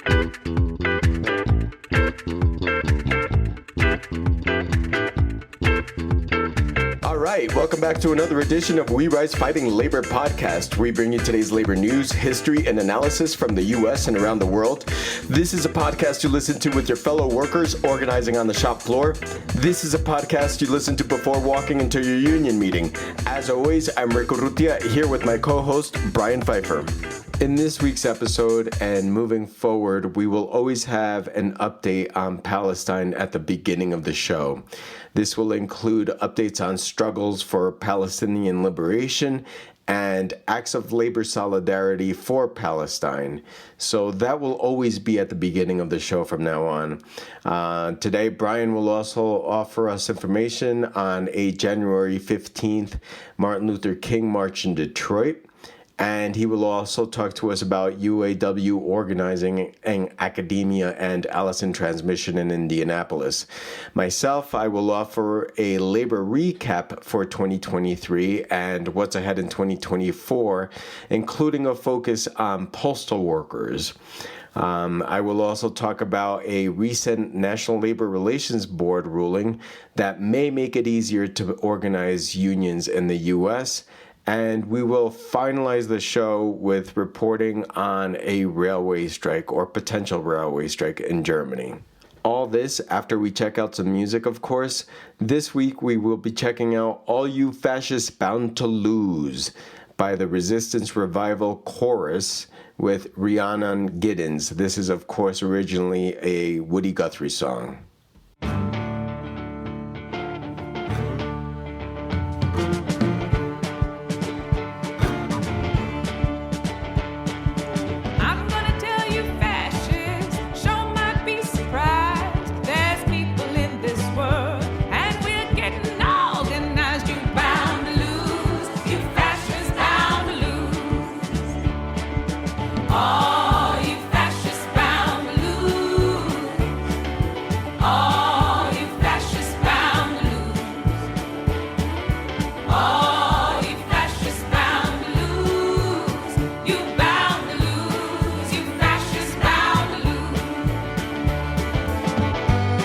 All right, welcome back to another edition of We Rise Fighting Labor podcast. We bring you today's labor news, history, and analysis from the U.S. and around the world. This is a podcast you listen to with your fellow workers organizing on the shop floor. This is a podcast you listen to before walking into your union meeting. As always, I'm Rico Rutia, here with my co-host, Brian Pfeiffer. In this week's episode and moving forward, we will always have an update on Palestine at the beginning of the show. This will include updates on struggles for Palestinian liberation and acts of labor solidarity for Palestine. So that will always be at the beginning of the show from now on. Today, Brian will also offer us information on a January 15th Martin Luther King March in Detroit. And he will also talk to us about UAW organizing in academia and Allison Transmission in Indianapolis. Myself, I will offer a labor recap for 2023 and what's ahead in 2024, including a focus on postal workers. I will also talk about a recent National Labor Relations Board ruling that may make it easier to organize unions in the U.S., and we will finalize the show with reporting on a railway strike or potential railway strike in Germany. All this after we check out some music, of course. This week we will be checking out All You Fascists Bound to Lose by the Resistance Revival Chorus with Rhiannon Giddens. This is, of course, originally a Woody Guthrie song.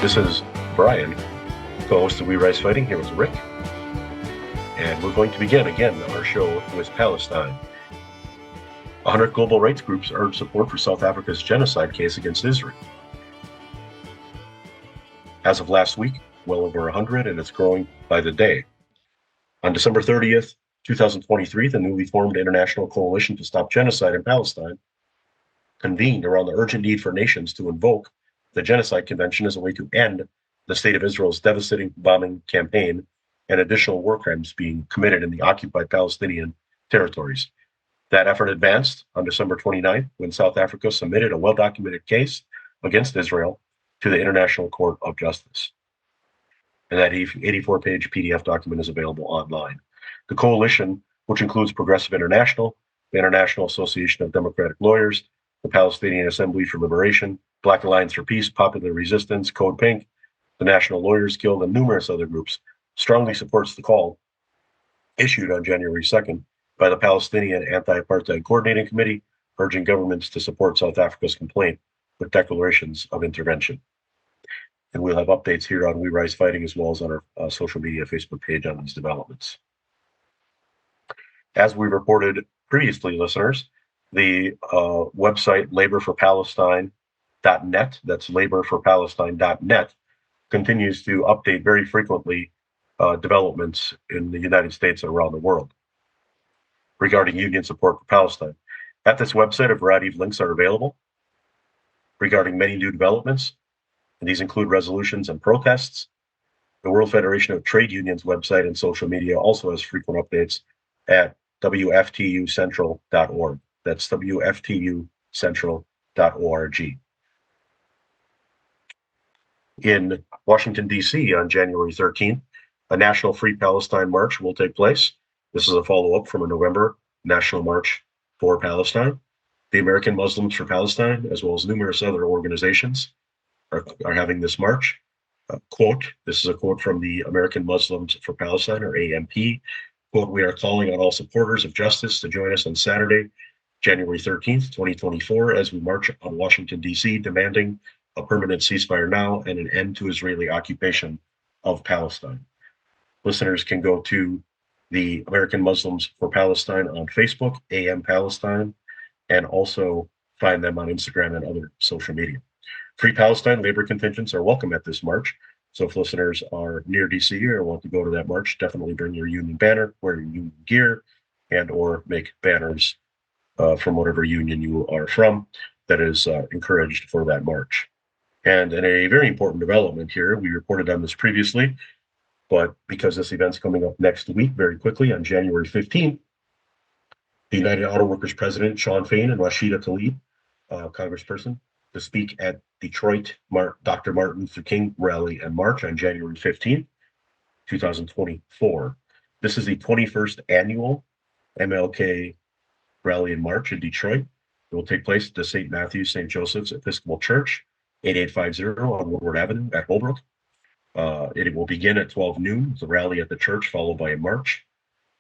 This is Brian, co-host of We Rise Fighting, here with Rick. And we're going to begin, again, our show with Palestine. 100 global rights groups urge support for South Africa's genocide case against Israel. As of last week, well over 100, and it's growing by the day. On December 30th, 2023, the newly formed International Coalition to Stop Genocide in Palestine convened around the urgent need for nations to invoke the Genocide Convention as a way to end the state of Israel's devastating bombing campaign and additional war crimes being committed in the occupied Palestinian territories. That effort advanced on December 29th when South Africa submitted a well-documented case against Israel to the International Court of Justice. And that 84-page PDF document is available online. The coalition, which includes Progressive International, the International Association of Democratic Lawyers, the Palestinian Assembly for Liberation, Black Alliance for Peace, Popular Resistance, Code Pink, the National Lawyers Guild, and numerous other groups, strongly supports the call issued on January 2nd by the Palestinian Anti-Apartheid Coordinating Committee, urging governments to support South Africa's complaint with declarations of intervention. And we'll have updates here on We Rise Fighting as well as on our social media Facebook page on these developments. As we reported previously, listeners, the website laborforpalestine.net, that's laborforpalestine.net, continues to update very frequently developments in the United States and around the world regarding union support for Palestine. At this website, a variety of links are available regarding many new developments, and these include resolutions and protests. The World Federation of Trade Unions website and social media also has frequent updates at wftucentral.org. That's wftucentral.org. In Washington, D.C. on January 13th, a National Free Palestine March will take place. This is a follow-up from a November National March for Palestine. The American Muslims for Palestine, as well as numerous other organizations, are having this march. This is a quote from the American Muslims for Palestine, or AMP. Quote, "We are calling on all supporters of justice to join us on Saturday January 13th, 2024, as we march on Washington, D.C., demanding a permanent ceasefire now and an end to Israeli occupation of Palestine. Listeners can go to the American Muslims for Palestine on Facebook, AM Palestine, and also find them on Instagram and other social media. Free Palestine labor contingents are welcome at this march. So if listeners are near DC or want to go to that march, definitely bring your union banner, wear your union gear, and or make banners from whatever union you are from that is encouraged for that march. And in a very important development here, we reported on this previously, but because this event's coming up next week very quickly on January 15th, the United Auto Workers president, Sean Fain, and Rashida Tlaib, congressperson, to speak at Detroit Dr. Martin Luther King rally and march on January 15th, 2024. This is the 21st annual MLK rally and march in Detroit. It will take place at the St. Matthew's St. Joseph's Episcopal Church, 8850 on Woodward Avenue at Holbrook. It will begin at 12 noon, the rally at the church, followed by a march.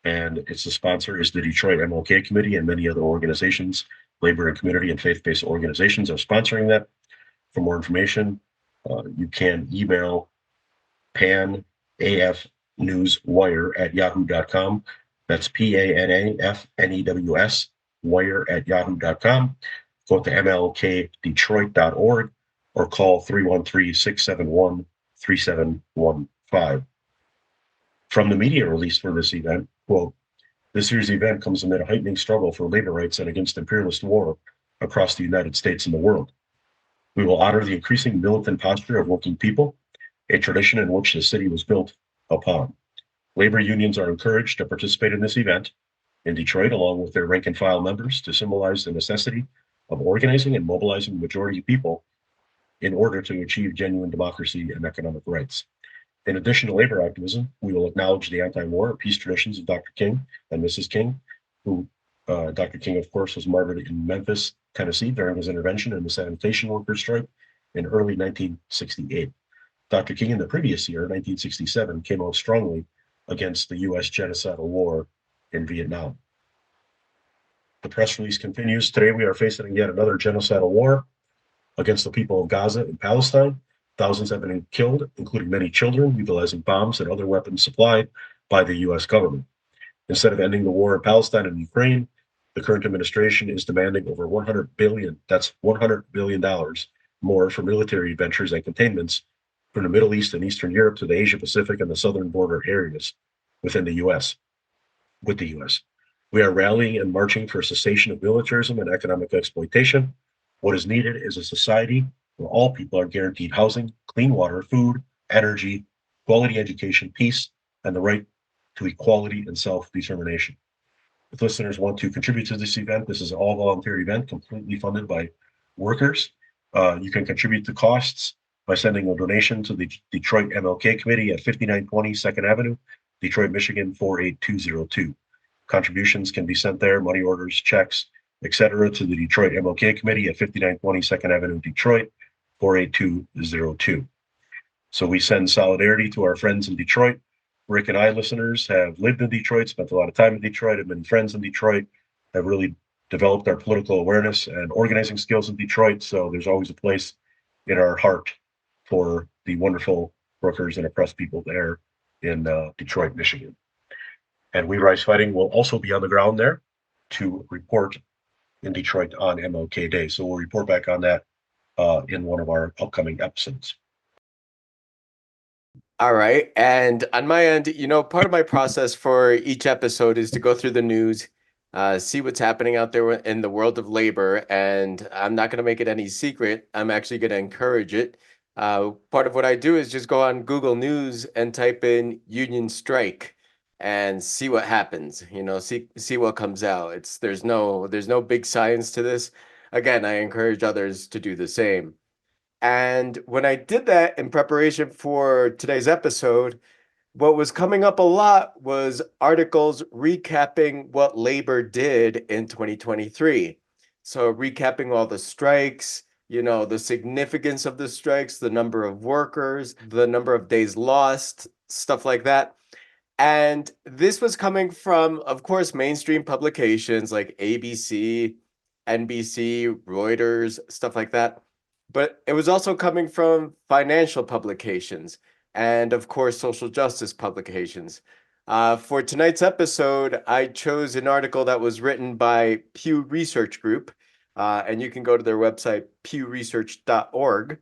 And its sponsor is the Detroit MLK Committee, and many other organizations, labor and community and faith-based organizations are sponsoring that. For more information, you can email panafnewswire@yahoo.com. That's PANAFNEWS wire@yahoo.com. Go to mlkdetroit.org or call 313-671-3715. From the media release for this event, quote, "This year's event comes amid a heightening struggle for labor rights and against imperialist war across the United States and the world. We will honor the increasing militant posture of working people, a tradition in which the city was built upon. Labor unions are encouraged to participate in this event in Detroit, along with their rank and file members, to symbolize the necessity of organizing and mobilizing the majority of people in order to achieve genuine democracy and economic rights. In addition to labor activism, we will acknowledge the anti-war peace traditions of Dr. King and Mrs. King, who Dr. King, of course, was martyred in Memphis, Tennessee during his intervention in the sanitation workers' strike in early 1968. Dr. King in the previous year, 1967, came out strongly against the U.S. genocidal war in Vietnam." The press release continues, "Today we are facing yet another genocidal war against the people of Gaza and Palestine. Thousands have been killed, including many children, utilizing bombs and other weapons supplied by the U.S. government. Instead of ending the war in Palestine and Ukraine, the current administration is demanding over $100 billion, that's $100 billion more for military ventures and containments from the Middle East and Eastern Europe to the Asia Pacific and the southern border areas within the U.S. with the U.S. We are rallying and marching for cessation of militarism and economic exploitation. What is needed is a society where all people are guaranteed housing, clean water, food, energy, quality education, peace, and the right to equality and self-determination. If listeners want to contribute to this event, this is an all-volunteer event completely funded by workers. You can contribute to costs by sending a donation to the Detroit MLK Committee at 5920 2nd Avenue, Detroit, Michigan 48202. Contributions can be sent there, money orders, checks, etc., to the Detroit MLK Committee at 5920 2nd Avenue, Detroit 48202. So we send solidarity to our friends in Detroit. Rick and I, listeners, have lived in Detroit, spent a lot of time in Detroit, have many friends in Detroit, have really developed our political awareness and organizing skills in Detroit. So there's always a place in our heart for the wonderful workers and oppressed people there in Detroit, Michigan. And We Rise Fighting will also be on the ground there to report in Detroit on MLK Day. So we'll report back on that in one of our upcoming episodes. All right. And on my end, part of my process for each episode is to go through the news, see what's happening out there in the world of labor. And I'm not going to make it any secret. I'm actually going to encourage it. Part of what I do is just go on Google News and type in union strike and see what happens, see what comes out. There's no big science to this. Again, I encourage others to do the same. And when I did that in preparation for today's episode, what was coming up a lot was articles recapping what labor did in 2023. So recapping all the strikes, the significance of the strikes, the number of workers, the number of days lost, stuff like that. And this was coming from, of course, mainstream publications like ABC, NBC, Reuters, stuff like that. But it was also coming from financial publications and, of course, social justice publications. For tonight's episode, I chose an article that was written by Pew Research Group, and you can go to their website, pewresearch.org.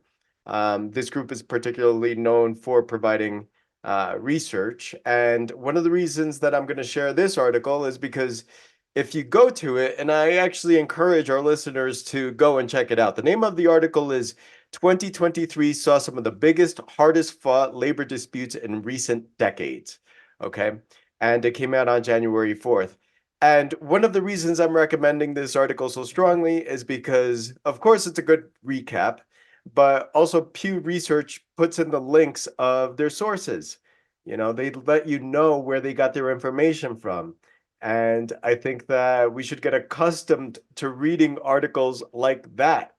This group is particularly known for providing research. And one of the reasons that I'm going to share this article is because if you go to it, and I actually encourage our listeners to go and check it out. The name of the article is 2023 saw some of the biggest, hardest fought labor disputes in recent decades. Okay. And it came out on January 4th. And one of the reasons I'm recommending this article so strongly is because, of course, it's a good recap, but also Pew Research puts in the links of their sources. They let you know where they got their information from. And I think that we should get accustomed to reading articles like that,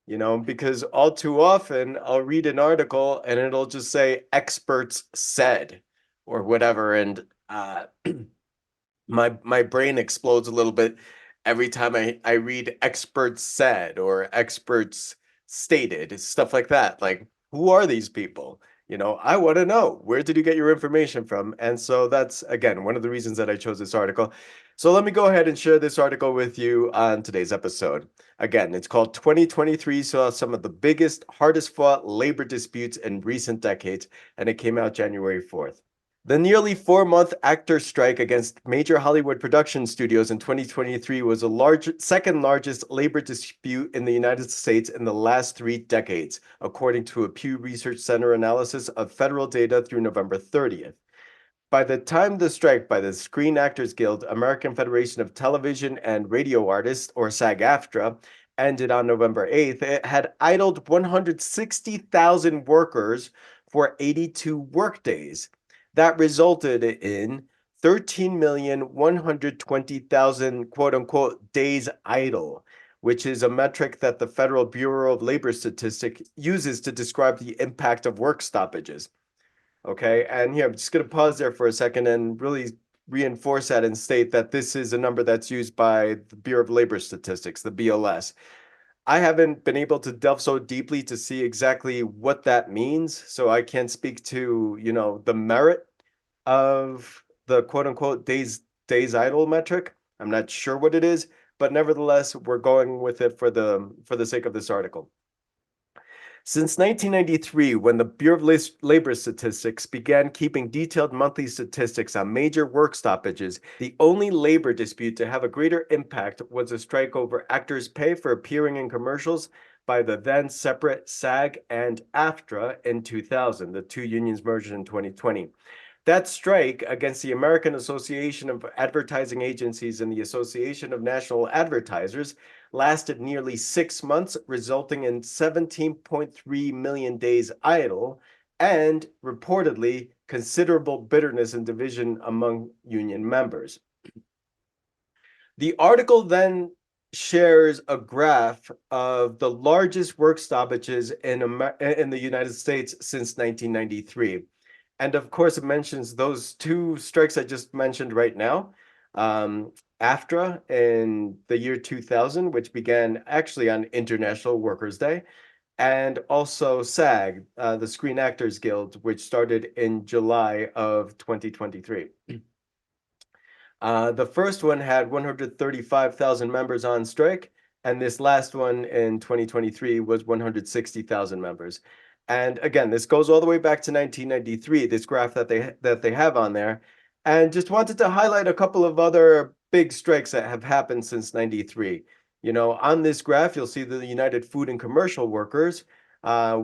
because all too often I'll read an article and it'll just say experts said or whatever. And my brain explodes a little bit every time I read experts said or experts stated, stuff like that. Like, who are these people? I want to know, where did you get your information from? And so that's, again, one of the reasons that I chose this article. So let me go ahead and share this article with you on today's episode. Again, it's called 2023 saw some of the biggest, hardest fought labor disputes in recent decades, and it came out January 4th. The nearly 4-month actor strike against major Hollywood production studios in 2023 was the second largest labor dispute in the United States in the last 3 decades, according to a Pew Research Center analysis of federal data through November 30th. By the time the strike by the Screen Actors Guild, American Federation of Television and Radio Artists, or SAG-AFTRA, ended on November 8th, it had idled 160,000 workers for 82 workdays. That resulted in 13,120,000 quote unquote days idle, which is a metric that the Federal Bureau of Labor Statistics uses to describe the impact of work stoppages. Okay, and here I'm just going to pause there for a second and really reinforce that and state that this is a number that's used by the Bureau of Labor Statistics, the BLS. I haven't been able to delve so deeply to see exactly what that means, so I can't speak to, the merit of the quote unquote days idle metric. I'm not sure what it is, but nevertheless, we're going with it for the sake of this article. Since 1993, when the Bureau of Labor Statistics began keeping detailed monthly statistics on major work stoppages, the only labor dispute to have a greater impact was a strike over actors' pay for appearing in commercials by the then separate SAG and AFTRA in 2000. The two unions merged in 2020. That strike against the American Association of Advertising Agencies and the Association of National Advertisers lasted nearly 6 months, resulting in 17.3 million days idle and reportedly considerable bitterness and division among union members. The article then shares a graph of the largest work stoppages in the United States since 1993. And of course, it mentions those two strikes I just mentioned right now. AFTRA in the year 2000, which began actually on International Workers' Day, and also SAG, the Screen Actors Guild, which started in July of 2023. The first one had 135,000 members on strike, and this last one in 2023 was 160,000 members. And again, this goes all the way back to 1993, this graph that they have on there. And just wanted to highlight a couple of other big strikes that have happened since 93. On this graph, you'll see the United Food and Commercial Workers,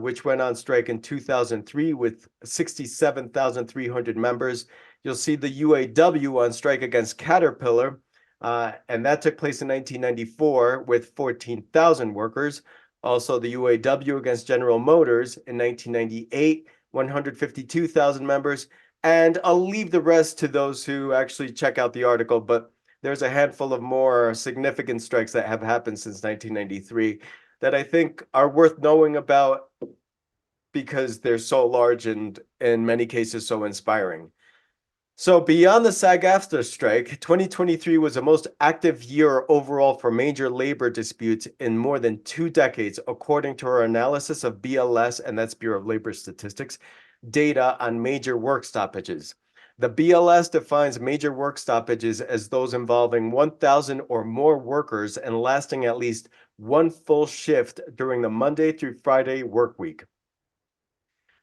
which went on strike in 2003 with 67,300 members. You'll see the UAW on strike against Caterpillar, and that took place in 1994 with 14,000 workers. Also, the UAW against General Motors in 1998, 152,000 members. And I'll leave the rest to those who actually check out the article, but there's a handful of more significant strikes that have happened since 1993 that I think are worth knowing about because they're so large and in many cases so inspiring. So beyond the SAG-AFTRA strike, 2023 was the most active year overall for major labor disputes in more than 2 decades, according to our analysis of BLS, and that's Bureau of Labor Statistics, data on major work stoppages. The BLS defines major work stoppages as those involving 1,000 or more workers and lasting at least one full shift during the Monday through Friday work week.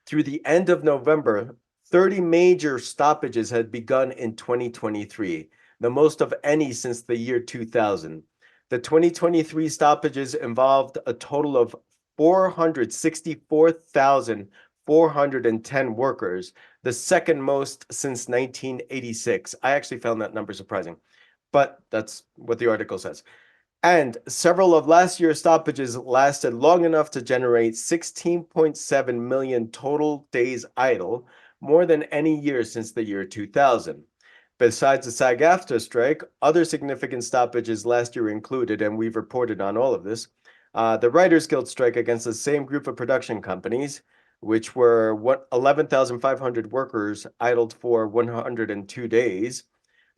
Through the end of November, 30 major stoppages had begun in 2023, the most of any since the year 2000. The 2023 stoppages involved a total of 464,410 workers, the second most since 1986. I actually found that number surprising, but that's what the article says. And several of last year's stoppages lasted long enough to generate 16.7 million total days idle, more than any year since the year 2000. Besides the SAG-AFTRA strike, other significant stoppages last year included, and we've reported on all of this, the Writers Guild strike against the same group of production companies, which were 11,500 workers idled for 102 days,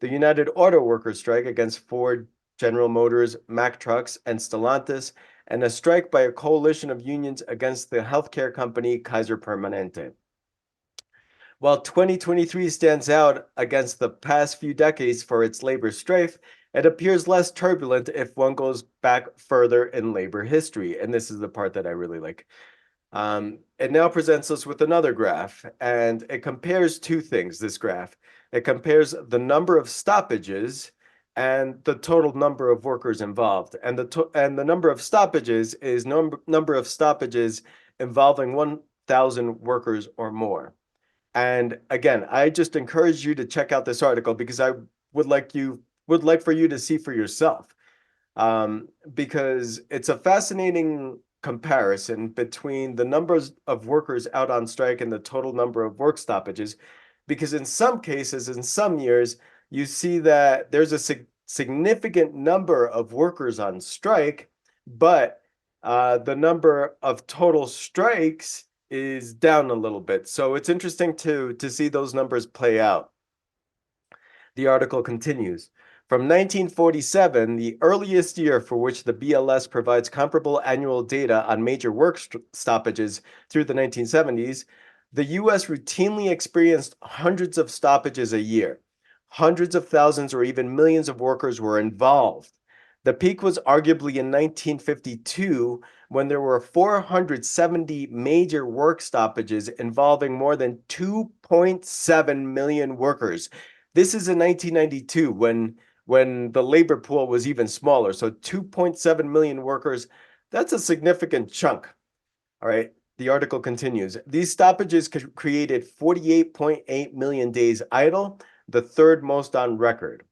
the United Auto Workers strike against Ford, General Motors, Mack Trucks, and Stellantis, and a strike by a coalition of unions against the healthcare company Kaiser Permanente. While 2023 stands out against the past few decades for its labor strife, it appears less turbulent if one goes back further in labor history. And this is the part that I really like. It now presents us with another graph, and it compares two things, this graph. It compares the number of stoppages and the total number of workers involved. And the number of stoppages is number of stoppages involving 1,000 workers or more. And again, I just encourage you to check out this article because I would like for you to see for yourself. Because it's a fascinating comparison between the numbers of workers out on strike and the total number of work stoppages. Because in some cases, in some years, you see that there's a significant number of workers on strike, but the number of total strikes is down a little bit. So it's interesting to see those numbers play out. The article continues. From 1947, the earliest year for which the BLS provides comparable annual data on major work stoppages through the 1970s, the U.S. routinely experienced hundreds of stoppages a year. Hundreds of thousands or even millions of workers were involved. The peak was arguably in 1952 when there were 470 major work stoppages involving more than 2.7 million workers. This is in 1992 when the labor pool was even smaller. So 2.7 million workers, that's a significant chunk. All right. The article continues. These stoppages created 48.8 million days idle, the third most on record.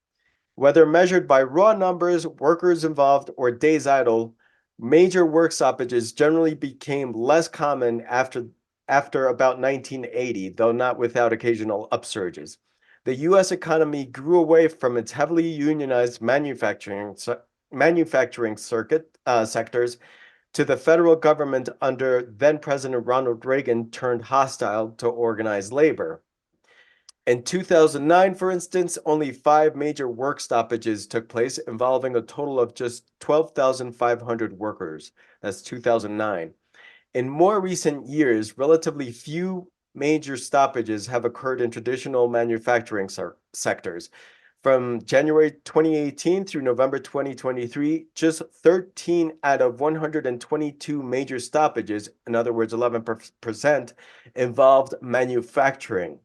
Whether measured by raw numbers, workers involved, or days idle, major work stoppages generally became less common after about 1980, though not without occasional upsurges. The U.S. economy grew away from its heavily unionized manufacturing sectors to the federal government under then-President Ronald Reagan turned hostile to organized labor. In 2009, for instance, only 5 major work stoppages took place involving a total of just 12,500 workers. That's 2009. In more recent years, relatively few major stoppages have occurred in traditional manufacturing sectors. From January 2018 through November 2023, just 13 out of 122 major stoppages, in other words, 11%, involved manufacturing.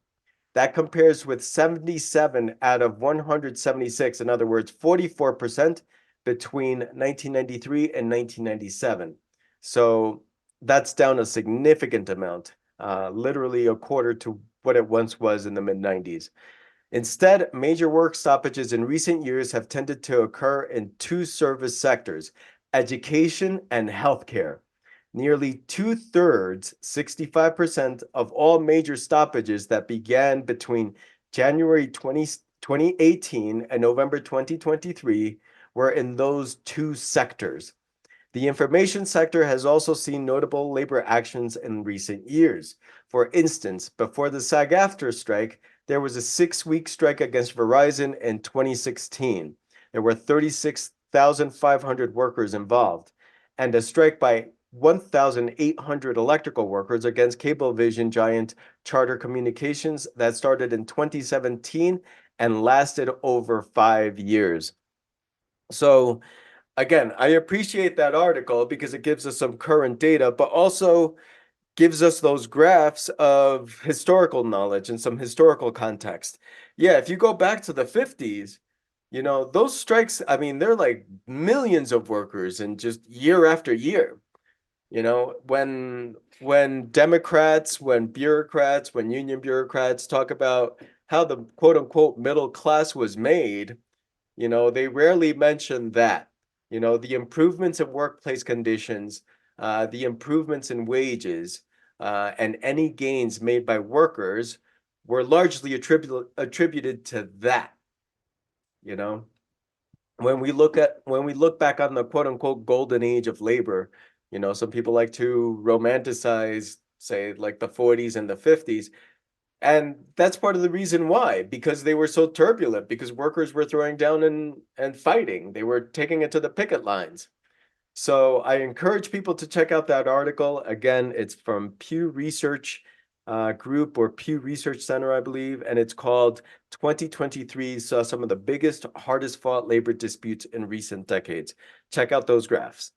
That compares with 77 out of 176, in other words, 44% between 1993 and 1997. So that's down a significant amount, literally a quarter to what it once was in the mid-90s. Instead, major work stoppages in recent years have tended to occur in 2 service sectors, education and healthcare. Nearly 2/3, 65% of all major stoppages that began between January 2018 and November 2023 were in those 2 sectors. The information sector has also seen notable labor actions in recent years. For instance, before the SAG-AFTRA strike, There was a 6-week strike against Verizon in 2016. There were 36,500 workers involved, and a strike by 1,800 electrical workers against Cablevision giant Charter Communications that started in 2017 and lasted over 5 years. So, again, I appreciate that article because it gives us some current data, but also gives us those graphs of historical knowledge and some historical context. Yeah, if you go back to the 50s, those strikes, I mean, they're like millions of workers and just year after year. When Democrats, when bureaucrats, when union bureaucrats talk about how the quote unquote middle class was made, they rarely mention that. The improvements in workplace conditions, the improvements in wages, and any gains made by workers were largely attributed to that. You know, when we look back on the quote unquote golden age of labor, some people like to romanticize, say, like the 40s and the 50s. And that's part of the reason why, because they were so turbulent, because workers were throwing down and fighting. They were taking it to the picket lines. So I encourage people to check out that article. Again, it's from Pew Research Group or Pew Research Center, I believe, and it's called 2023 saw some of the biggest, hardest fought labor disputes in recent decades. Check out those graphs.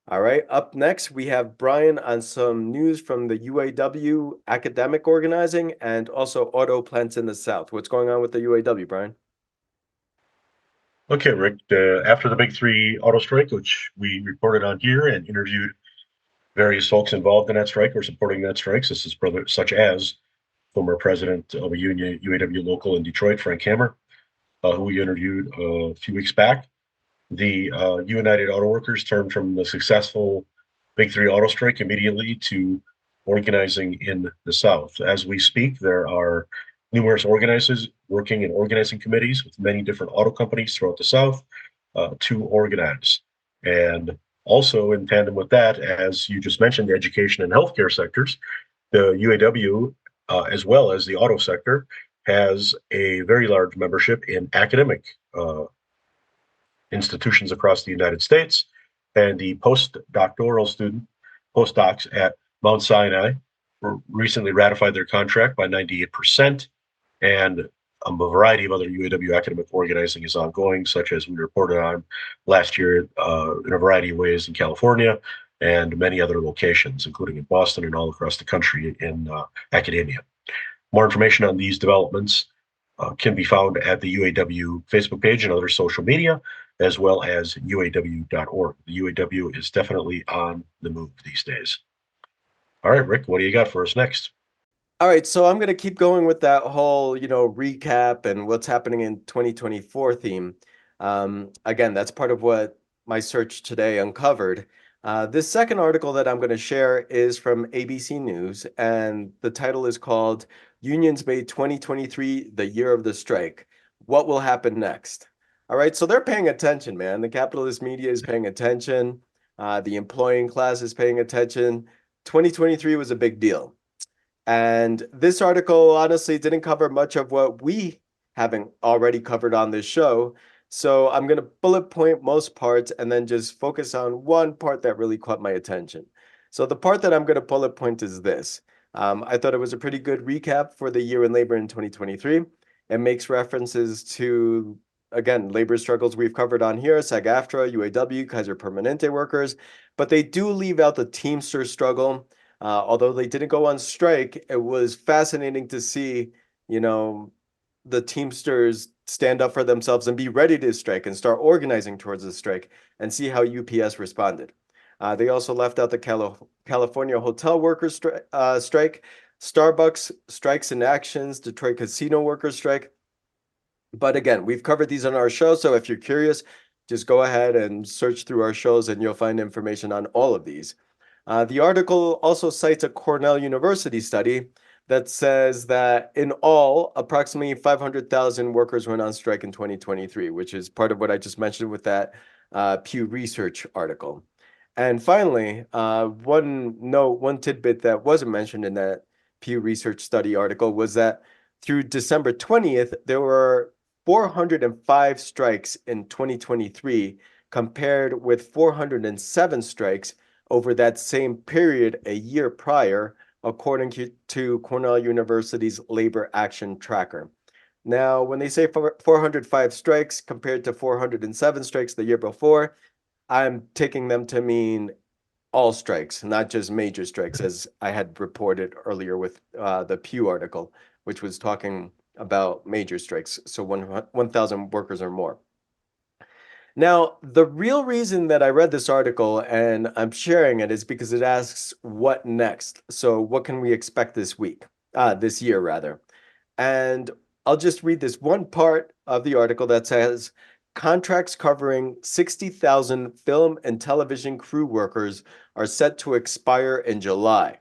All right, up next, we have Brian on some news from the UAW academic organizing and also auto plants in the South. What's going on with the UAW, Brian? Okay, Rick, after the Big Three auto strike, which we reported on here and interviewed various folks involved in that strike or supporting that strike, such as former president of a union, UAW local in Detroit, Frank Hammer, who we interviewed a few weeks back. The United Auto Workers turned from the successful Big Three auto strike immediately to organizing in the South. As we speak, there are numerous organizers working in organizing committees with many different auto companies throughout the South to organize. And also, in tandem with that, as you just mentioned, the education and healthcare sectors, the UAW, as well as the auto sector, has a very large membership in academic institutions across the United States. And the postdocs at Mount Sinai recently ratified their contract by 98%. And a variety of other UAW academic organizing is ongoing, such as we reported on last year in a variety of ways in California and many other locations, including in Boston and all across the country in academia. More information on these developments can be found at the UAW Facebook page and other social media, as well as uaw.org. The UAW is definitely on the move these days. All right, Rick, what do you got for us next? All right, so I'm going to keep going with that whole, recap and what's happening in 2024 theme. Again, that's part of what my search today uncovered. This second article that I'm going to share is from ABC News, and the title is called Unions Made 2023 the Year of the Strike. What will happen next? All right, so they're paying attention, man. The capitalist media is paying attention. The employing class is paying attention. 2023 was a big deal. And this article honestly didn't cover much of what we haven't already covered on this show. So I'm going to bullet point most parts and then just focus on one part that really caught my attention. So the part that I'm going to bullet point is this. I thought it was a pretty good recap for the year in labor in 2023. It makes references to, again, labor struggles we've covered on here, SAG-AFTRA, UAW, Kaiser Permanente workers, but they do leave out the Teamsters struggle. Although they didn't go on strike, it was fascinating to see, the Teamsters stand up for themselves and be ready to strike and start organizing towards the strike and see how UPS responded. They also left out the California hotel workers strike, Starbucks strikes in actions, Detroit casino workers strike. But again, we've covered these on our show, so if you're curious, just go ahead and search through our shows and you'll find information on all of these. The article also cites a Cornell University study that says that in all, approximately 500,000 workers went on strike in 2023, which is part of what I just mentioned with that Pew Research article. And finally, one tidbit that wasn't mentioned in that Pew Research study article was that through December 20th, there were 405 strikes in 2023 compared with 407 strikes over that same period a year prior, according to Cornell University's Labor Action Tracker. Now, when they say 405 strikes compared to 407 strikes the year before, I'm taking them to mean all strikes, not just major strikes, as I had reported earlier with the Pew article, which was talking about major strikes, so 1,000 workers or more. Now, the real reason that I read this article and I'm sharing it is because it asks what next. So, what can we expect this week? This year, rather. And I'll just read this one part of the article that says contracts covering 60,000 film and television crew workers are set to expire in July,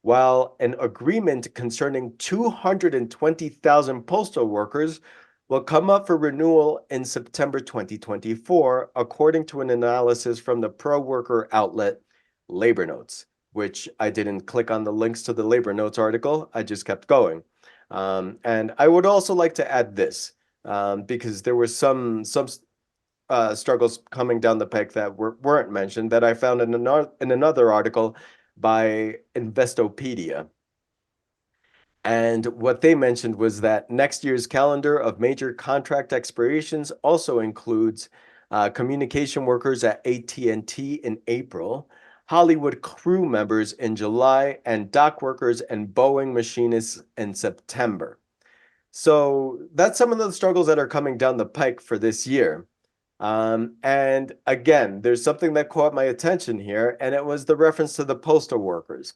while an agreement concerning 220,000 postal workers will come up for renewal in September 2024, according to an analysis from the pro-worker outlet Labor Notes, which I didn't click on the links to the Labor Notes article. I just kept going. And I would also like to add this, because there were some struggles coming down the pike that weren't mentioned that I found in another article by Investopedia. And what they mentioned was that next year's calendar of major contract expirations also includes communication workers at AT&T in April, Hollywood crew members in July, and dock workers and Boeing machinists in September. So that's some of the struggles that are coming down the pike for this year. And again, there's something that caught my attention here, and it was the reference to the postal workers.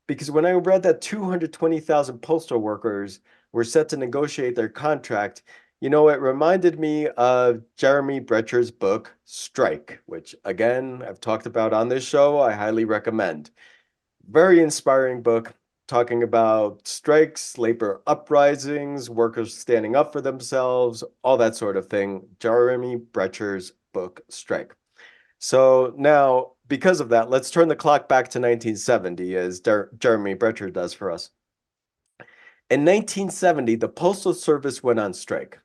Because when I read that 220,000 postal workers were set to negotiate their contract, it reminded me of Jeremy Brecher's book, Strike, which, again, I've talked about on this show. I highly recommend. Very inspiring book, talking about strikes, labor uprisings, workers standing up for themselves, all that sort of thing. Jeremy Brecher's book, Strike. So now, because of that, let's turn the clock back to 1970, as Jeremy Brecher does for us. In 1970, the Postal Service went on strike.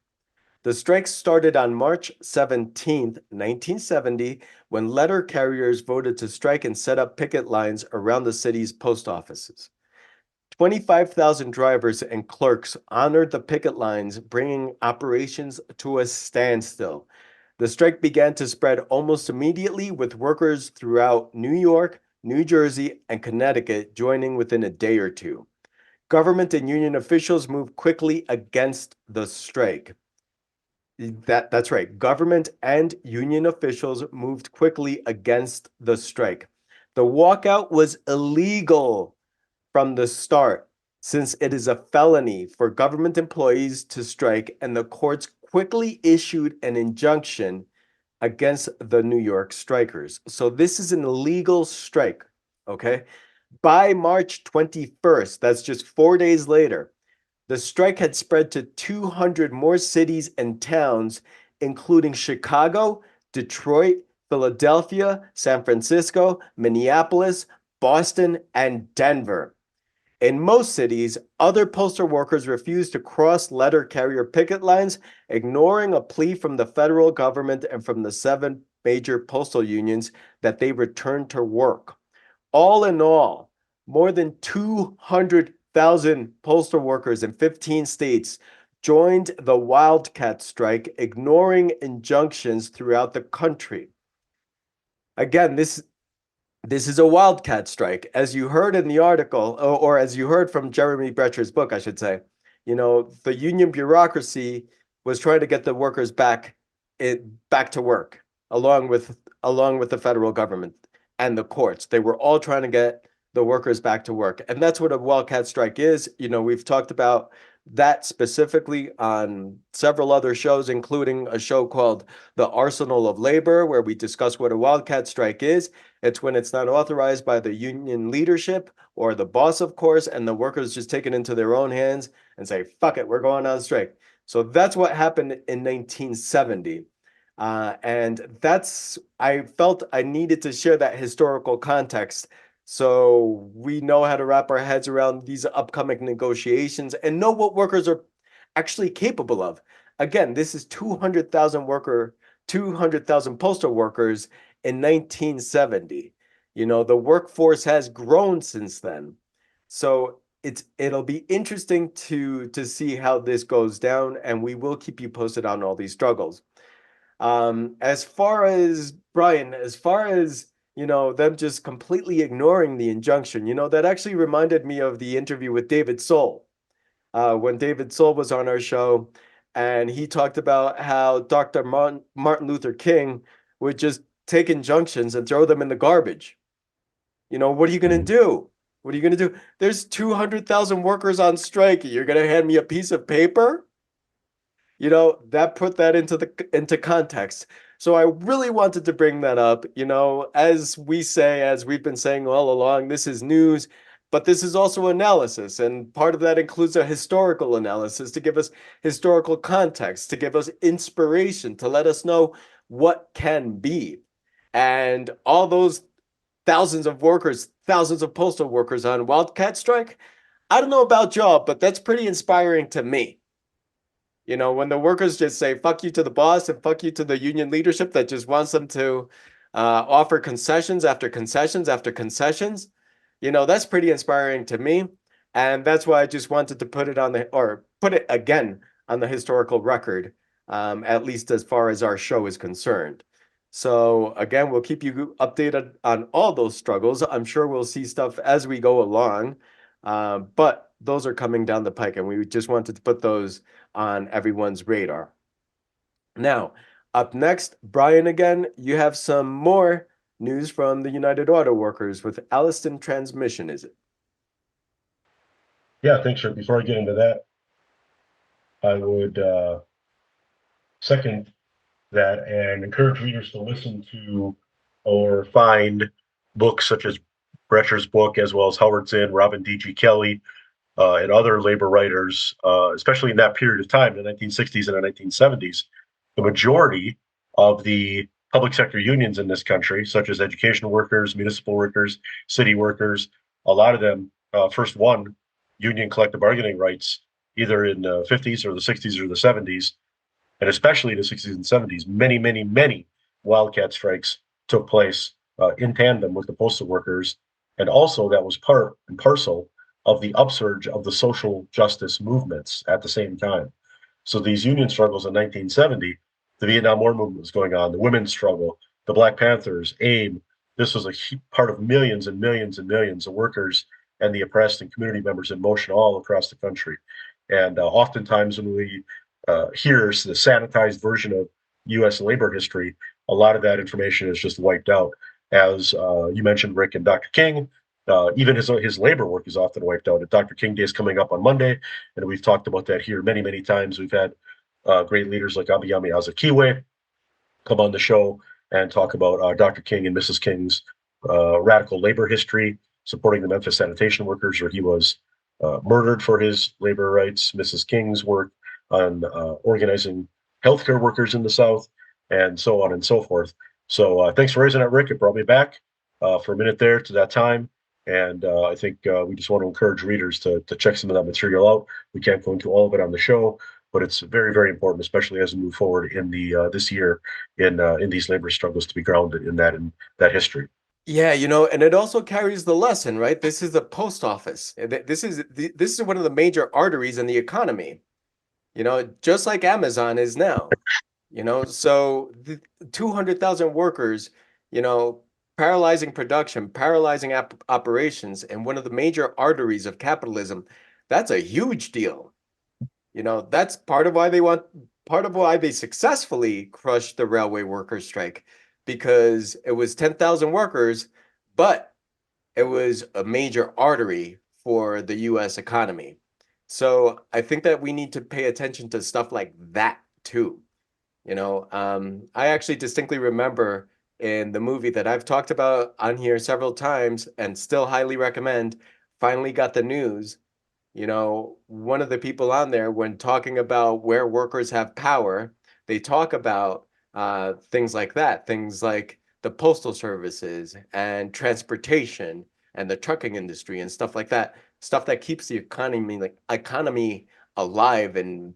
The strike started on March 17, 1970, when letter carriers voted to strike and set up picket lines around the city's post offices. 25,000 drivers and clerks honored the picket lines, bringing operations to a standstill. The strike began to spread almost immediately, with workers throughout New York, New Jersey, and Connecticut joining within a day or two. Government and union officials moved quickly against the strike. That's right. Government and union officials moved quickly against the strike. The walkout was illegal from the start, since it is a felony for government employees to strike, and the courts quickly issued an injunction against the New York strikers. So this is an illegal strike, okay? By March 21st, that's just 4 days later, the strike had spread to 200 more cities and towns, including Chicago, Detroit, Philadelphia, San Francisco, Minneapolis, Boston, and Denver. In most cities, other postal workers refused to cross letter carrier picket lines, ignoring a plea from the federal government and from the 7 major postal unions that they return to work. All in all, more than 200,000 postal workers in 15 states joined the wildcat strike, ignoring injunctions throughout the country. Again, this is a wildcat strike. As you heard in the article, or as you heard from Jeremy Brecher's book, I should say, the union bureaucracy was trying to get the workers back to work, along with the federal government and the courts. They were all trying to get the workers back to work. And that's what a wildcat strike is. We've talked about that specifically on several other shows, including a show called The Arsenal of Labor, where we discuss what a wildcat strike is. It's when it's not authorized by the union leadership or the boss, of course, and the workers just take it into their own hands and say, fuck it, we're going on strike. So that's what happened in 1970. And I felt I needed to share that historical context So we know how to wrap our heads around these upcoming negotiations and know what workers are actually capable of. Again, this is 200,000 postal workers in 1970. The workforce has grown since then. So it'll be interesting to see how this goes down, and we will keep you posted on all these struggles. As far as Brian, as far as them just completely ignoring the injunction, that actually reminded me of the interview with David Soul, when David Soul was on our show, and he talked about how Dr. Martin Luther King would just take injunctions and throw them in the garbage. What are you going to Mhm. do? What are you going to do? There's 200,000 workers on strike. You're going to hand me a piece of paper? That put that into context. So I really wanted to bring that up. As we've been saying all along, this is news, but this is also analysis, and part of that includes a historical analysis to give us historical context, to give us inspiration, to let us know what can be. And all those thousands of workers, thousands of postal workers on wildcat strike, I don't know about y'all, but that's pretty inspiring to me. When the workers just say fuck you to the boss and fuck you to the union leadership that just wants them to offer concessions after concessions after concessions, that's pretty inspiring to me. And that's why I just wanted to put it again on the historical record, at least as far as our show is concerned. So again, we'll keep you updated on all those struggles. I'm sure we'll see stuff as we go along, but those are coming down the pike, and we just wanted to put those on everyone's radar. Now, up next, Brian again, you have some more news from the United Auto Workers with Alliston Transmission, is it? Yeah, thanks, Rick. Before I get into that, I would second that and encourage readers to listen to or find books such as Brecher's book, as well as Howard Zinn, Robin D.G. Kelly, and other labor writers, especially in that period of time, the 1960s and the 1970s. The majority of the public sector unions in this country, such as education workers, municipal workers, city workers, a lot of them first won union collective bargaining rights either in the 50s or the 60s or the 70s, and especially in the 60s and 70s. Many, many, many wildcat strikes took place in tandem with the postal workers, and also that was part and parcel of the upsurge of the social justice movements at the same time. So these union struggles in 1970, the Vietnam War movement was going on, the women's struggle, the Black Panthers, AIM. This was a part of millions and millions and millions of workers and the oppressed and community members in motion all across the country. And oftentimes when we hear the sanitized version of U.S. labor history, a lot of that information is just wiped out. As you mentioned, Rick and Dr. King, even his labor work is often wiped out. Dr. King Day is coming up on Monday, and we've talked about that here many, many times. We've had great leaders like Abiyami Azikiwe come on the show and talk about Dr. King and Mrs. King's radical labor history, supporting the Memphis sanitation workers, where he was murdered for his labor rights, Mrs. King's work on organizing healthcare workers in the South, and so on and so forth. So thanks for raising that, Rick. It brought me back for a minute there to that time. And I think we just want to encourage readers to check some of that material out. We can't go into all of it on the show, but it's very, very important, especially as we move forward in the this year in these labor struggles, to be grounded in that history. Yeah, and it also carries the lesson, right? This is the post office. This is one of the major arteries in the economy, just like Amazon is now. So the 200,000 workers, you know, paralyzing production, paralyzing operations, and one of the major arteries of capitalism, that's a huge deal. That's part of why they successfully crushed the railway workers strike, because it was 10,000 workers, but it was a major artery for the US economy. So I think that we need to pay attention to stuff like that too. I actually distinctly remember in the movie that I've talked about on here several times and still highly recommend, Finally Got the News. One of the people on there, when talking about where workers have power, they talk about things like that, things like the postal services and transportation, and the trucking industry and stuff like that, stuff that keeps the economy alive and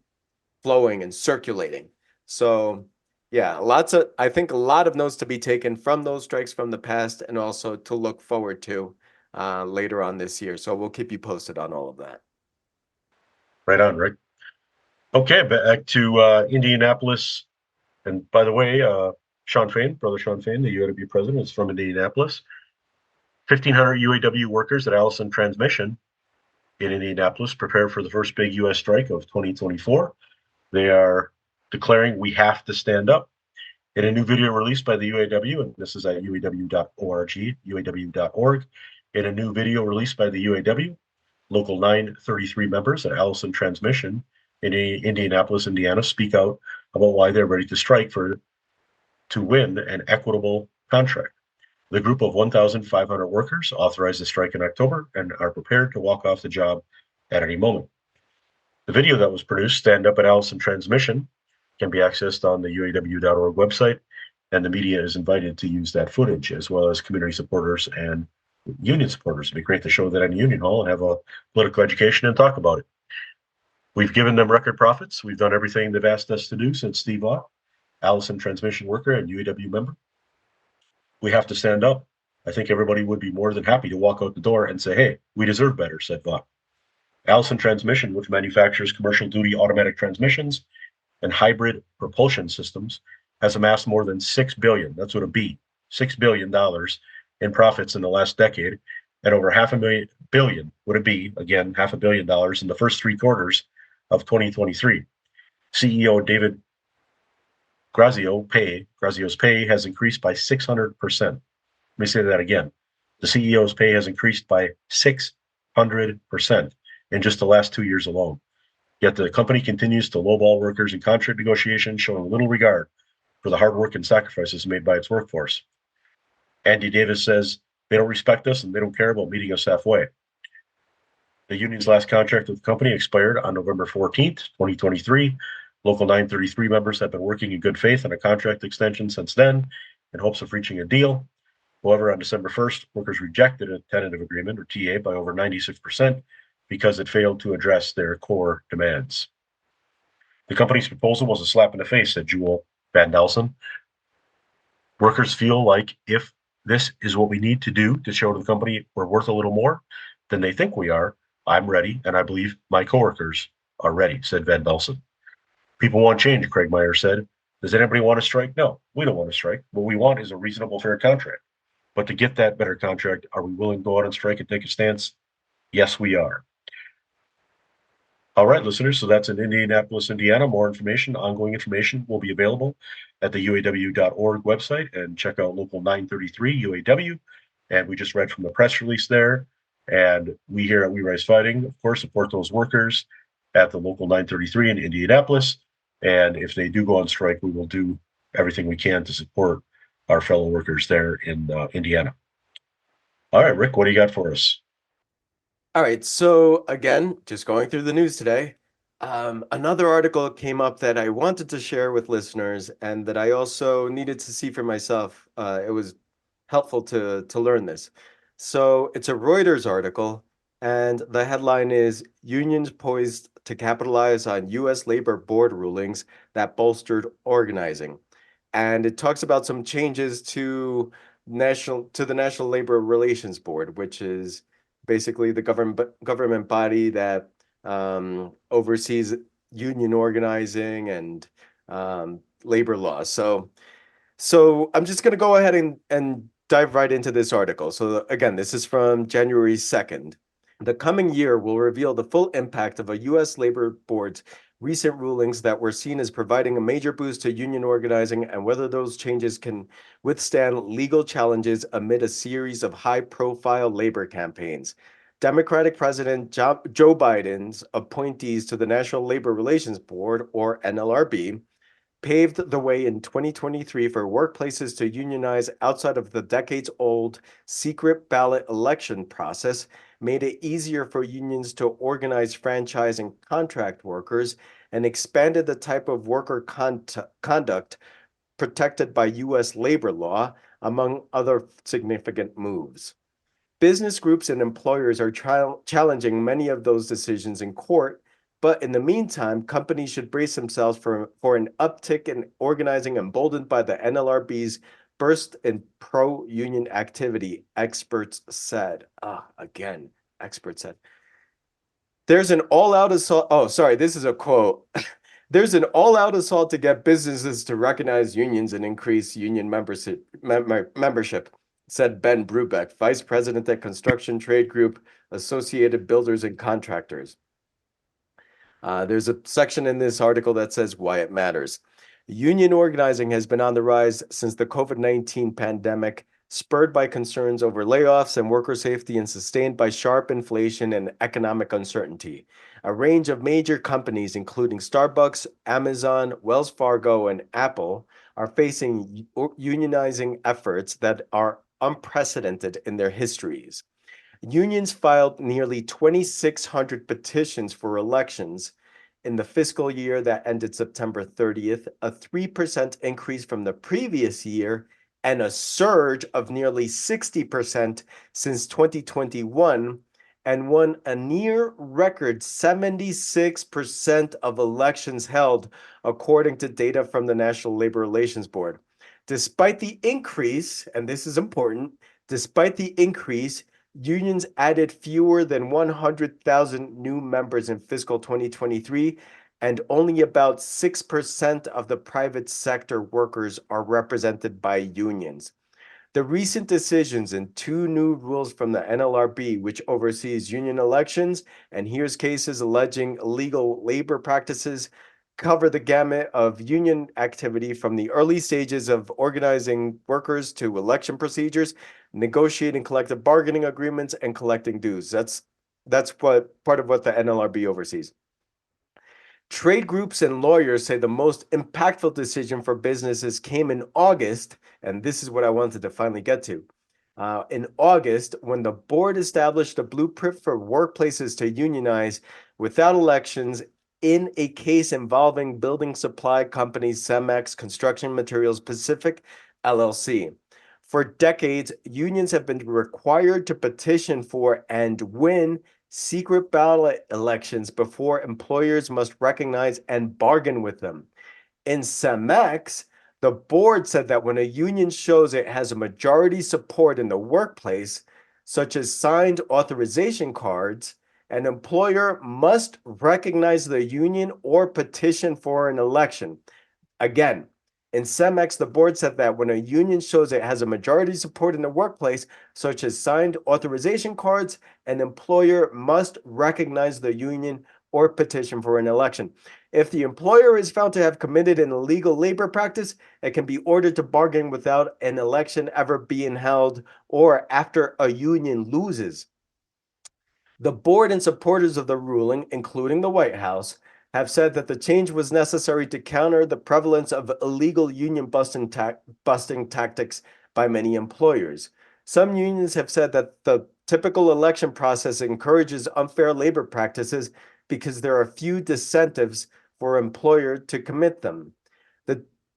flowing and circulating. So yeah, I think a lot of notes to be taken from those strikes from the past and also to look forward to later on this year. So we'll keep you posted on all of that. Right on, Rick. Okay, back to Indianapolis. And by the way, Sean Fain, brother Sean Fain, the UAW president, is from Indianapolis. 1,500 UAW workers at Allison Transmission in Indianapolis prepare for the first big U.S. strike of 2024. They are declaring we have to stand up. In a new video released by the UAW, and this is at uaw.org, uaw.org, in a new video released by the UAW, Local 933 members at Allison Transmission in Indianapolis, Indiana, speak out about why they're ready to strike to win an equitable contract. The group of 1,500 workers authorized the strike in October and are prepared to walk off the job at any moment. The video that was produced, Stand Up at Allison Transmission, can be accessed on the uaw.org website, and the media is invited to use that footage, as well as community supporters and union supporters. It'd be great to show that in a union hall and have a political education and talk about it. We've given them record profits. We've done everything they've asked us to do, said Steve Ott, Allison Transmission worker and UAW member. We have to stand up. I think everybody would be more than happy to walk out the door and say, hey, we deserve better, said Vaught. Allison Transmission, which manufactures commercial duty automatic transmissions and hybrid propulsion systems, has amassed more than $6 billion, that's what it be, $6 billion in profits in the last decade, and over $500 million would it be, again, $500 million in the first 3 quarters of 2023. CEO David Grazio's pay has increased by 600%. Let me say that again. The CEO's pay has increased by 600% in just the last 2 years alone. Yet the company continues to lowball workers in contract negotiations, showing little regard for the hard work and sacrifices made by its workforce. Andy Davis says they don't respect us and they don't care about meeting us halfway. The union's last contract with the company expired on November 14th, 2023. Local 933 members have been working in good faith on a contract extension since then in hopes of reaching a deal. However, on December 1st, workers rejected a tentative agreement, or TA, by over 96% because it failed to address their core demands. The company's proposal was a slap in the face, said Jewel Van Delsen. Workers feel like if this is what we need to do to show to the company we're worth a little more than they think we are, I'm ready, and I believe my coworkers are ready, said Van Delsen. People want change, Craig Meyer said. Does anybody want to strike? No, we don't want to strike. What we want is a reasonable, fair contract. But to get that better contract, are we willing to go out and strike and take a stance? Yes, we are. All right, listeners, so that's in Indianapolis, Indiana. More information, ongoing information will be available at the uaw.org website, and check out Local 933 UAW. And we just read from the press release there. And we here at We Rise Fighting, of course, support those workers at the Local 933 in Indianapolis. And if they do go on strike, we will do everything we can to support our fellow workers there in Indiana. All right, Rick, what do you got for us? All right, so again, just going through the news today, another article came up that I wanted to share with listeners and that I also needed to see for myself. It was helpful to learn this. So it's a Reuters article, and the headline is Unions Poised to Capitalize on U.S. Labor Board Rulings That Bolstered Organizing. And it talks about some changes to the National Labor Relations Board, which is basically the government body that oversees union organizing and labor laws. So I'm just going to go ahead and dive right into this article. So again, this is from January 2nd. The coming year will reveal the full impact of a U.S. Labor Board's recent rulings that were seen as providing a major boost to union organizing and whether those changes can withstand legal challenges amid a series of high-profile labor campaigns. Democratic President Joe Biden's appointees to the National Labor Relations Board, or NLRB, paved the way in 2023 for workplaces to unionize outside of the decades-old secret ballot election process, made it easier for unions to organize franchise and contract workers, and expanded the type of worker conduct protected by U.S. labor law, among other significant moves. Business groups and employers are challenging many of those decisions in court, but in the meantime, companies should brace themselves for an uptick in organizing emboldened by the NLRB's burst in pro-union activity, experts said. Again, experts said. There's an all-out assault. Oh, sorry, this is a quote. There's an all-out assault to get businesses to recognize unions and increase union membership, said Ben Brubeck, vice president at construction trade group Associated Builders and Contractors. There's a section in this article that says why it matters. Union organizing has been on the rise since the COVID-19 pandemic, spurred by concerns over layoffs and worker safety and sustained by sharp inflation and economic uncertainty. A range of major companies, including Starbucks, Amazon, Wells Fargo, and Apple, are facing unionizing efforts that are unprecedented in their histories. Unions filed nearly 2,600 petitions for elections in the fiscal year that ended September 30th, a 3% increase from the previous year, and a surge of nearly 60% since 2021, and won a near record 76% of elections held, according to data from the National Labor Relations Board. Despite the increase, and this is important, despite the increase, unions added fewer than 100,000 new members in fiscal 2023, and only about 6% of the private sector workers are represented by unions. The recent decisions and two new rules from the NLRB, which oversees union elections and hears cases alleging illegal labor practices, cover the gamut of union activity from the early stages of organizing workers to election procedures, negotiating collective bargaining agreements, and collecting dues. That's what part of what the NLRB oversees. Trade groups and lawyers say the most impactful decision for businesses came in August, and this is what I wanted to finally get to. In August, when the board established a blueprint for workplaces to unionize without elections in a case involving building supply company Cemex Construction Materials Pacific, LLC. For decades, unions have been required to petition for and win secret ballot elections before employers must recognize and bargain with them. In Cemex, the board said that when a union shows it has a majority support in the workplace, such as signed authorization cards, an employer must recognize the union or petition for an election. Again, in Cemex, the board said that when a union shows it has a majority support in the workplace, such as signed authorization cards, an employer must recognize the union or petition for an election. If the employer is found to have committed an illegal labor practice, it can be ordered to bargain without an election ever being held or after a union loses. The board and supporters of the ruling, including the White House, have said that the change was necessary to counter the prevalence of illegal union busting tactics by many employers. Some unions have said that the typical election process encourages unfair labor practices because there are few disincentives for employer to commit them.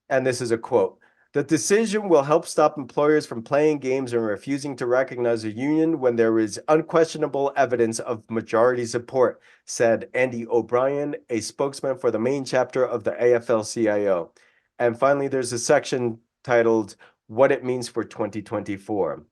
And this is a quote. The decision will help stop employers from playing games and refusing to recognize a union when there is unquestionable evidence of majority support, said Andy O'Brien, a spokesman for the main chapter of the AFL-CIO. And finally, there's a section titled What It Means for 2024.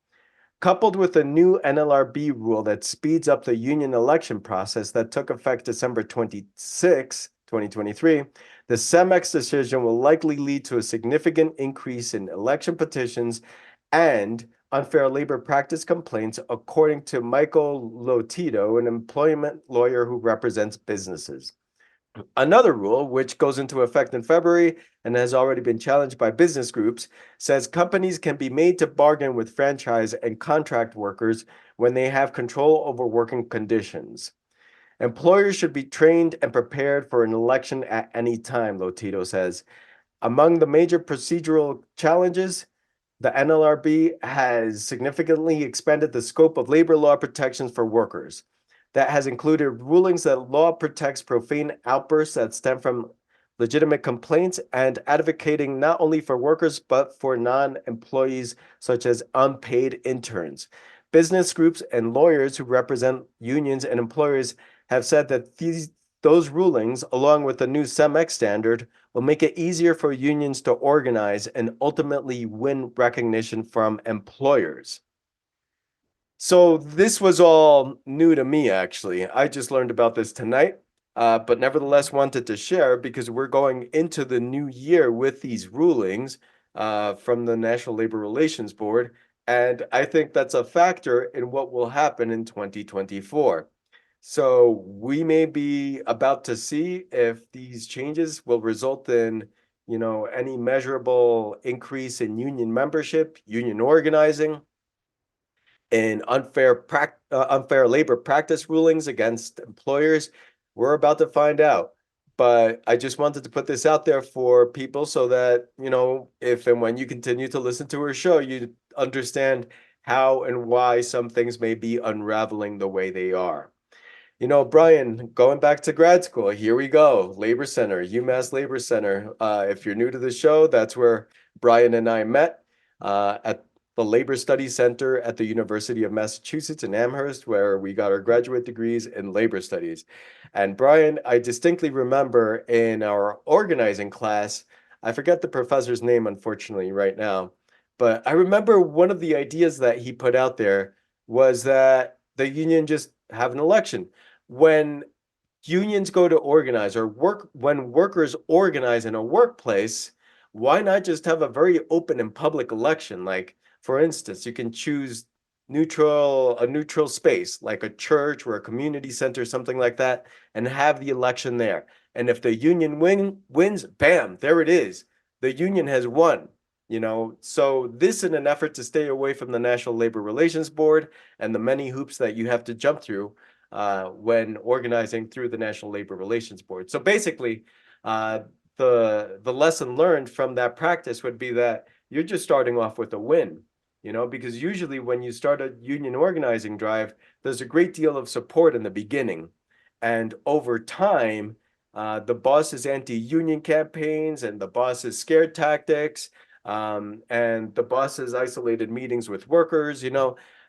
Coupled with a new NLRB rule that speeds up the union election process that took effect December 26, 2023, the Cemex decision will likely lead to a significant increase in election petitions and unfair labor practice complaints, according to Michael Lotito, an employment lawyer who represents businesses. Another rule, which goes into effect in February and has already been challenged by business groups, says companies can be made to bargain with franchise and contract workers when they have control over working conditions. Employers should be trained and prepared for an election at any time, Lotito says. Among the major procedural challenges, the NLRB has significantly expanded the scope of labor law protections for workers. That has included rulings that law protects profane outbursts that stem from legitimate complaints and advocating not only for workers but for non-employees such as unpaid interns. Business groups and lawyers who represent unions and employers have said that those rulings, along with the new CEMEX standard, will make it easier for unions to organize and ultimately win recognition from employers. So this was all new to me, actually. I just learned about this tonight, but nevertheless wanted to share because we're going into the new year with these rulings from the National Labor Relations Board, and I think that's a factor in what will happen in 2024. So we may be about to see if these changes will result in, any measurable increase in union membership, union organizing, in unfair labor practice rulings against employers. We're about to find out. But I just wanted to put this out there for people so that, if and when you continue to listen to our show, you understand how and why some things may be unraveling the way they are. Brian, going back to grad school, here we go. Labor Center, UMass Labor Center. If you're new to the show, that's where Brian and I met at the Labor Studies Center at the University of Massachusetts in Amherst, where we got our graduate degrees in labor studies. And Brian, I distinctly remember in our organizing class, I forget the professor's name, unfortunately, right now, but I remember one of the ideas that he put out there was that the union just have an election. When unions go to organize or when workers organize in a workplace, why not just have a very open and public election? Like, for instance, you can choose a neutral space like a church or a community center, something like that, and have the election there. And if the union wins, bam, there it is. The union has won. So this in an effort to stay away from the National Labor Relations Board and the many hoops that you have to jump through when organizing through the National Labor Relations Board. So basically, the lesson learned from that practice would be that you're just starting off with a win, because usually when you start a union organizing drive, there's a great deal of support in the beginning. And over time, the boss's anti-union campaigns and the boss's scare tactics, and the boss's isolated meetings with workers,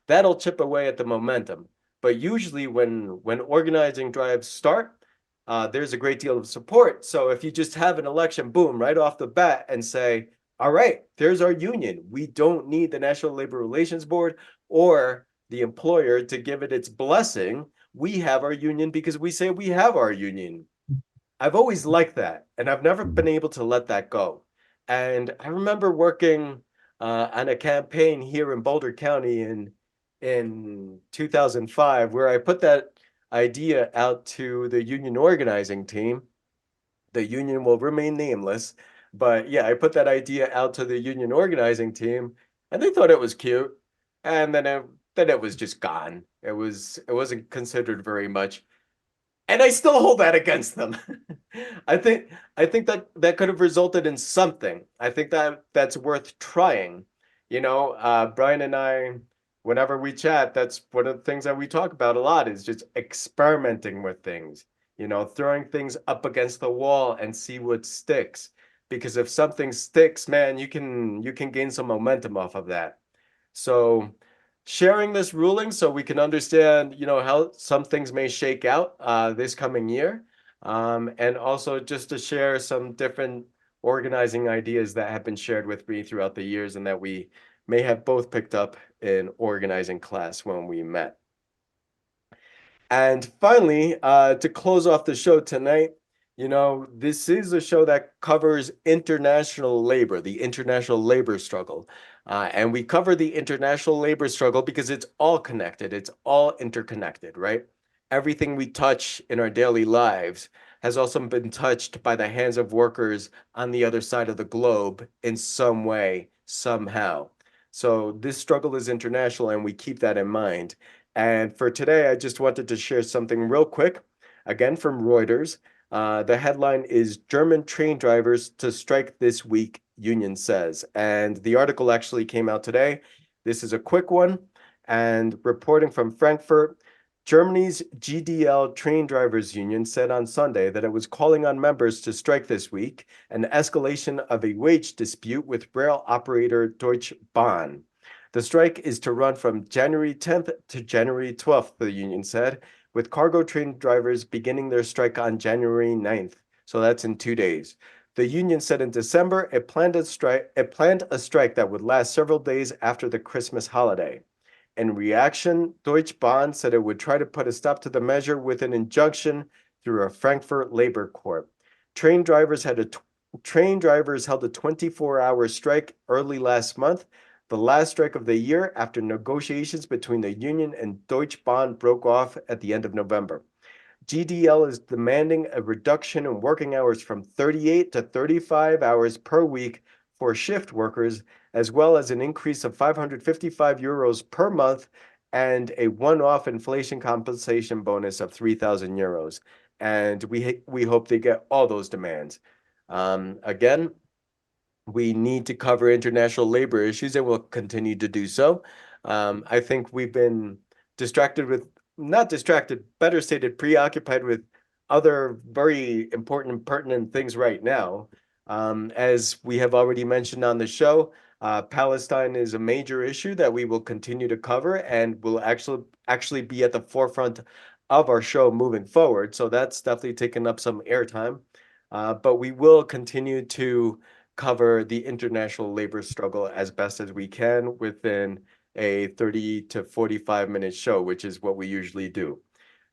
that'll chip away at the momentum. But usually when organizing drives start, there's a great deal of support. So if you just have an election, boom, right off the bat and say, all right, there's our union. We don't need the National Labor Relations Board or the employer to give it its blessing. We have our union because we say we have our union. I've always liked that, and I've never been able to let that go. And I remember working on a campaign here in Boulder County in 2005, where I put that idea out to the union organizing team. The union will remain nameless, but yeah, I put that idea out to the union organizing team, and they thought it was cute. And then it was just gone. It wasn't considered very much. And I still hold that against them. I think that could have resulted in something. I think that's worth trying. Brian and I, whenever we chat, that's one of the things that we talk about a lot is just experimenting with things, throwing things up against the wall and see what sticks. Because if something sticks, man, you can gain some momentum off of that. So sharing this ruling so we can understand, how some things may shake out this coming year. And also just to share some different organizing ideas that have been shared with me throughout the years and that we may have both picked up in organizing class when we met. And finally, to close off the show tonight, this is a show that covers international labor, the international labor struggle. And we cover the international labor struggle because it's all connected. It's all interconnected, right? Everything we touch in our daily lives has also been touched by the hands of workers on the other side of the globe in some way, somehow. So this struggle is international, and we keep that in mind. And for today, I just wanted to share something real quick, again from Reuters. The headline is German train drivers to strike this week, union says. And the article actually came out today. This is a quick one. And reporting from Frankfurt, Germany's GDL train drivers union said on Sunday that it was calling on members to strike this week, an escalation of a wage dispute with rail operator Deutsche Bahn. The strike is to run from January 10th to January 12th, the union said, with cargo train drivers beginning their strike on January 9th. So that's in 2 days. The union said in December it planned a strike that would last several days after the Christmas holiday. In reaction, Deutsche Bahn said it would try to put a stop to the measure with an injunction through a Frankfurt labor court. Train drivers held a 24-hour strike early last month, the last strike of the year after negotiations between the union and Deutsche Bahn broke off at the end of November. GDL is demanding a reduction in working hours from 38 to 35 hours per week for shift workers, as well as an increase of 555 euros per month and a one-off inflation compensation bonus of 3,000 euros. And we hope they get all those demands. Again, we need to cover international labor issues, and we'll continue to do so. I think we've been better stated, preoccupied with other very important and pertinent things right now. As we have already mentioned on the show, Palestine is a major issue that we will continue to cover and will actually be at the forefront of our show moving forward. So that's definitely taken up some airtime. But we will continue to cover the international labor struggle as best as we can within a 30 to 45-minute show, which is what we usually do.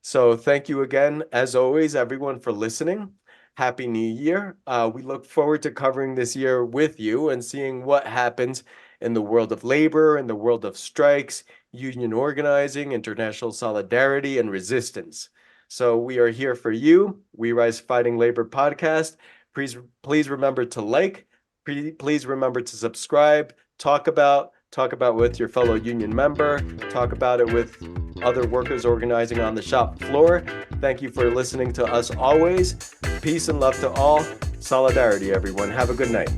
So thank you again, as always, everyone, for listening. Happy New Year. We look forward to covering this year with you and seeing what happens in the world of labor, in the world of strikes, union organizing, international solidarity, and resistance. So we are here for you. We Rise Fighting Labor podcast. Please remember to like. Please remember to subscribe. Talk about with your fellow union member. Talk about it with other workers organizing on the shop floor. Thank you for listening to us always. Peace and love to all. Solidarity, everyone. Have a good night.